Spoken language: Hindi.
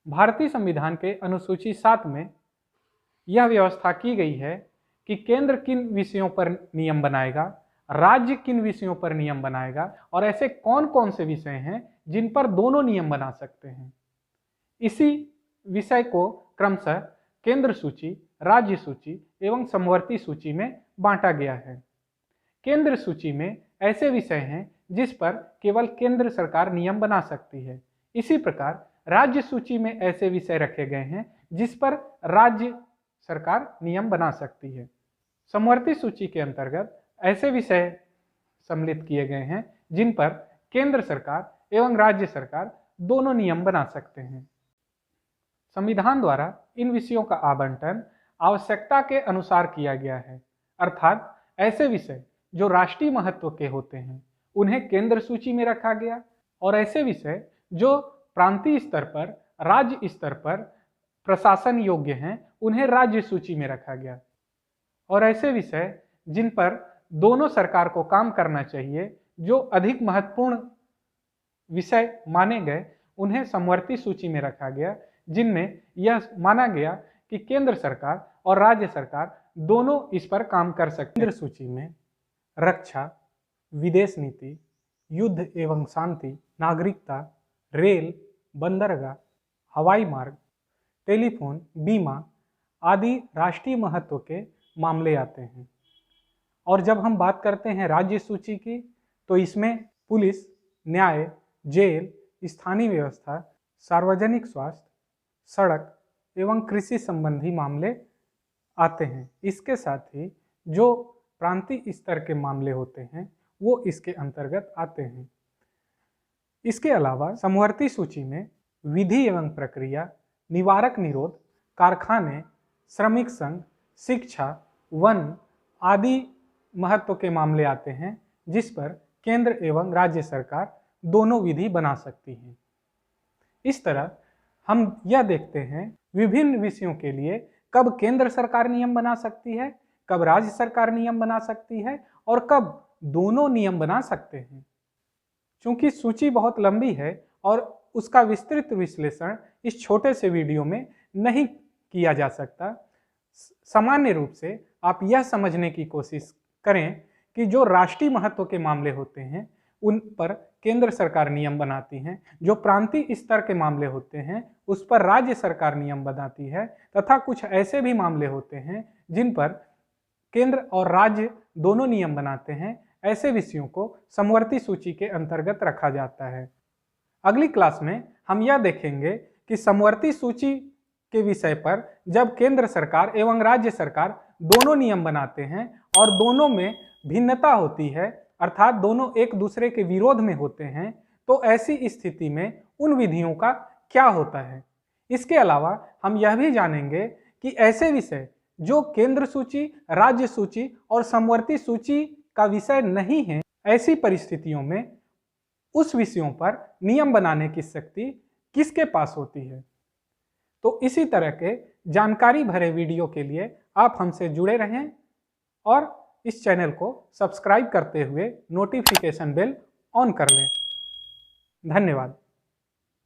भारतीय संविधान के अनुसूची 7 में यह व्यवस्था की गई है कि केंद्र किन विषयों पर नियम बनाएगा, राज्य किन विषयों पर नियम बनाएगा और ऐसे कौन कौन से विषय हैं जिन पर दोनों नियम बना सकते हैं। इसी विषय को क्रमशः केंद्र सूची, राज्य सूची एवं समवर्ती सूची में बांटा गया है। केंद्र सूची में ऐसे विषय हैं जिस पर केवल केंद्र सरकार नियम बना सकती है। इसी प्रकार राज्य सूची में ऐसे विषय रखे गए हैं जिस पर राज्य सरकार नियम बना सकती है। समवर्ती सूची के अंतर्गत ऐसे विषय सम्मिलित किए गए हैं जिन पर केंद्र सरकार एवं राज्य सरकार दोनों नियम बना सकते हैं। संविधान द्वारा इन विषयों का आवंटन आवश्यकता के अनुसार किया गया है, अर्थात ऐसे विषय जो राष्ट्रीय महत्व के होते हैं उन्हें केंद्र सूची में रखा गया और ऐसे विषय जो प्रांतीय स्तर पर, राज्य स्तर पर प्रशासन योग्य हैं उन्हें राज्य सूची में रखा गया और ऐसे विषय जिन पर दोनों सरकार को काम करना चाहिए, जो अधिक महत्वपूर्ण विषय माने गए, उन्हें समवर्ती सूची में रखा गया, जिनमें यह माना गया कि केंद्र सरकार और राज्य सरकार दोनों इस पर काम कर सकते हैं। केंद्र सूची में रक्षा, विदेश नीति, युद्ध एवं शांति, नागरिकता, रेल, बंदरगाह, हवाई मार्ग, टेलीफोन, बीमा आदि राष्ट्रीय महत्व के मामले आते हैं। और जब हम बात करते हैं राज्य सूची की, तो इसमें पुलिस, न्याय, जेल, स्थानीय व्यवस्था, सार्वजनिक स्वास्थ्य, सड़क एवं कृषि संबंधी मामले आते हैं। इसके साथ ही जो प्रांतीय स्तर के मामले होते हैं वो इसके अंतर्गत आते हैं। इसके अलावा समवर्ती सूची में विधि एवं प्रक्रिया, निवारक निरोध, कारखाने, श्रमिक संघ, शिक्षा, वन आदि महत्व के मामले आते हैं जिस पर केंद्र एवं राज्य सरकार दोनों विधि बना सकती हैं। इस तरह हम यह देखते हैं विभिन्न विषयों के लिए कब केंद्र सरकार नियम बना सकती है, कब राज्य सरकार नियम बना सकती है और कब दोनों नियम बना सकते हैं। चूंकि सूची बहुत लंबी है और उसका विस्तृत विश्लेषण इस छोटे से वीडियो में नहीं किया जा सकता, सामान्य रूप से आप यह समझने की कोशिश करें कि जो राष्ट्रीय महत्व के मामले होते हैं उन पर केंद्र सरकार नियम बनाती है, जो प्रांतीय स्तर के मामले होते हैं उस पर राज्य सरकार नियम बनाती है, तथा कुछ ऐसे भी मामले होते हैं जिन पर केंद्र और राज्य दोनों नियम बनाते हैं। ऐसे विषयों को समवर्ती सूची के अंतर्गत रखा जाता है। अगली क्लास में हम यह देखेंगे कि समवर्ती सूची के विषय पर जब केंद्र सरकार एवं राज्य सरकार दोनों नियम बनाते हैं और दोनों में भिन्नता होती है, अर्थात दोनों एक दूसरे के विरोध में होते हैं, तो ऐसी स्थिति में उन विधियों का क्या होता है। इसके अलावा हम यह भी जानेंगे कि ऐसे विषय जो केंद्र सूची, राज्य सूची और समवर्ती सूची का विषय नहीं है, ऐसी परिस्थितियों में उस विषयों पर नियम बनाने की शक्ति किसके पास होती है। तो इसी तरह के जानकारी भरे वीडियो के लिए आप हमसे जुड़े रहें और इस चैनल को सब्सक्राइब करते हुए नोटिफिकेशन बेल ऑन कर लें। धन्यवाद।